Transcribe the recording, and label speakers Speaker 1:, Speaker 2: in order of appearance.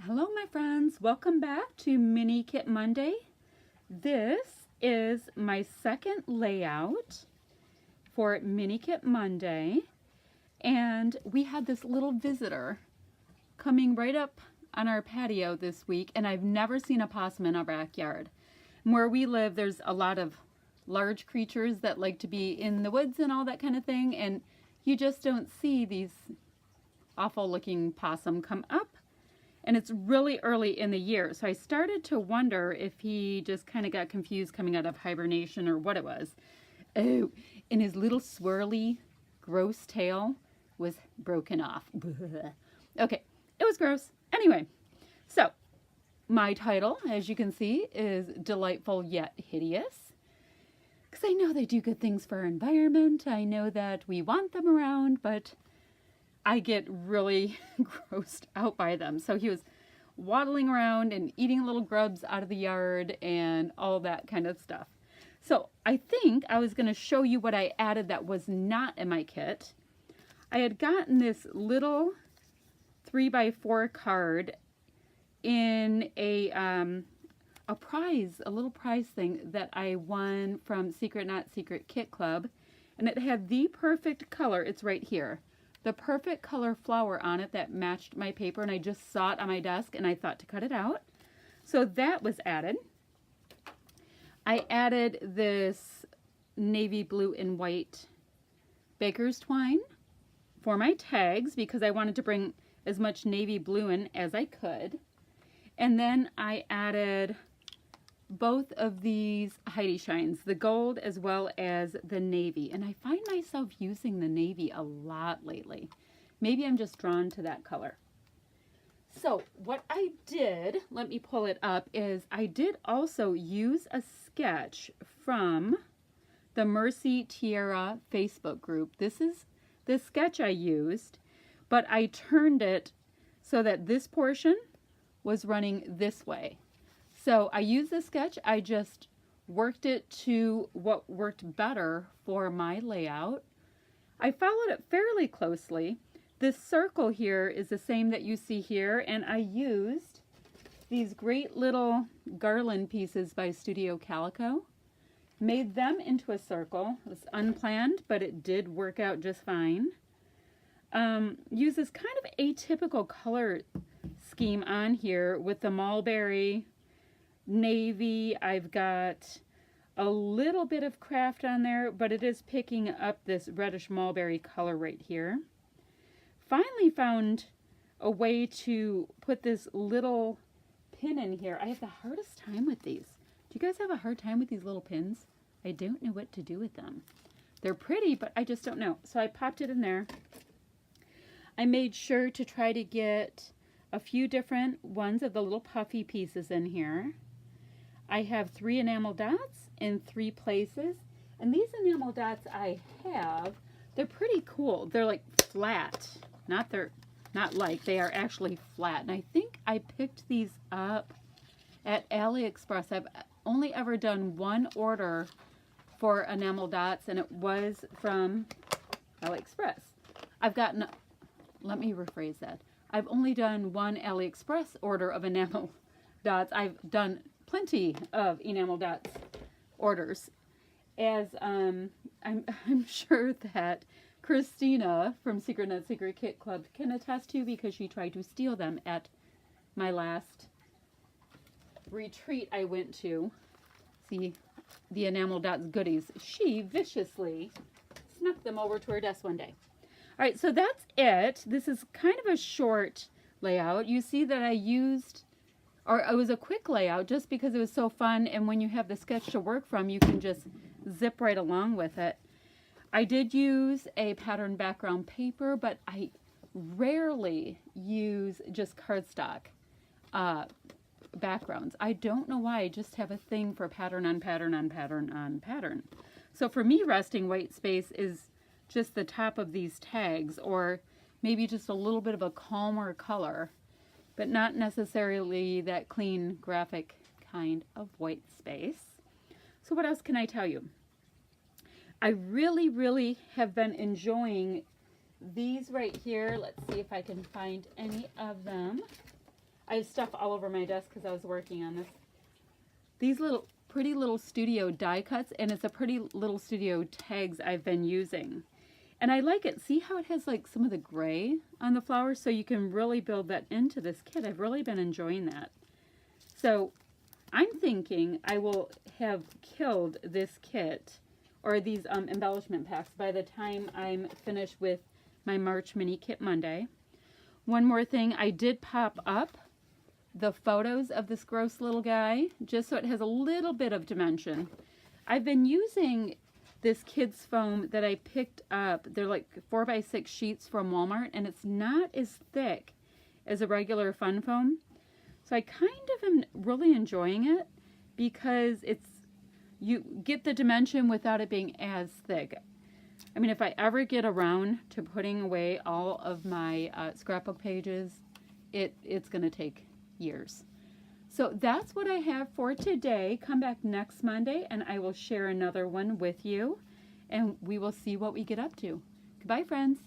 Speaker 1: Hello my friends, welcome back to Mini Kit Monday. This is my second layout for Mini Kit Monday, and we had this little visitor coming right up on our patio this week, and I've never seen a possum in our backyard. And where we live, there's a lot of large creatures that like to be in the woods and all that kind of thing, and you just don't see these awful looking possum come up. And it's really early in the year, so I started to wonder if he just kind of got confused coming out of hibernation or what it was. Oh, and his little swirly, gross tail was broken off. Okay, it was gross. Anyway, so my title, as you can see, is Delightful Yet Hideous. Because I know they do good things for our environment. I know that we want them around, but I get really grossed out by them. So he was waddling around and eating little grubs out of the yard and all that kind of stuff. So I think I was going to show you what I added that was not in my kit. I had gotten this little 3x4 card in a little prize thing that I won from Secret Not Secret Kit Club. And it had the perfect color. It's right here. The perfect color flower on it that matched my paper, and I just saw it on my desk and I thought to cut it out. So that was added. I added this navy blue and white baker's twine for my tags because I wanted to bring as much navy blue in as I could. And then I added both of these Heidi Shines, the gold as well as the navy. And I find myself using the navy a lot lately. Maybe I'm just drawn to that color. So what I did, let me pull it up, is I did also use a sketch from the Mercy Tiara Facebook group. This is the sketch I used, but I turned it so that this portion was running this way. So I used the sketch, I just worked it to what worked better for my layout. I followed it fairly closely. This circle here is the same that you see here, and I used these great little garland pieces by Studio Calico. Made them into a circle. It was unplanned, but it did work out just fine. Use this kind of atypical color scheme on here with the mulberry, navy. I've got a little bit of craft on there, but it is picking up this reddish mulberry color right here. Finally found a way to put this little pin in here. I have the hardest time with these. Do you guys have a hard time with these little pins? I don't know what to do with them. They're pretty, but I just don't know. So I popped it in there. I made sure to try to get a few different ones of the little puffy pieces in here. I have 3 enamel dots in 3 places, and these enamel dots I have, they're pretty cool. They're like flat, they are actually flat, and I think I picked these up at AliExpress. I've only ever done one order for enamel dots, and it was from AliExpress. Let me rephrase that. I've only done one AliExpress order of enamel dots. I've done plenty of enamel dots orders, as I'm sure that Christina from Secret Not Secret Kit Club can attest to, because she tried to steal them at my last retreat I went to. See the enamel dots goodies. She viciously snuck them over to her desk one day. All right, so that's it. This is kind of a short layout. You see that I used, or it was a quick layout just because it was so fun, and when you have the sketch to work from, you can just zip right along with it. I did use a pattern background paper, but I rarely use just cardstock backgrounds. I don't know why. I just have a thing for pattern on pattern on pattern on pattern. So for me, resting white space is just the top of these tags, or maybe just a little bit of a calmer color, but not necessarily that clean graphic kind of white space. So what else can I tell you? I really have been enjoying these right here. Let's see if I can find any of them. I have stuff all over my desk because I was working on this. These little pretty little studio die cuts, and it's a pretty little studio tags I've been using. And I like it. See how it has like some of the gray on the flowers? So you can really build that into this kit. I've really been enjoying that. So I'm thinking I will have killed this kit or these embellishment packs by the time I'm finished with my March mini kit Monday. One more thing, I did pop up the photos of this gross little guy just so it has a little bit of dimension. I've been using this kids foam that I picked up. They're like 4x6 sheets from Walmart, and it's not as thick as a regular fun foam. So I kind of am really enjoying it because you get the dimension without it being as thick. I mean, if I ever get around to putting away all of my scrapbook pages, it's going to take years. So that's what I have for today. Come back next Monday and I will share another one with you and we will see what we get up to. Goodbye, friends.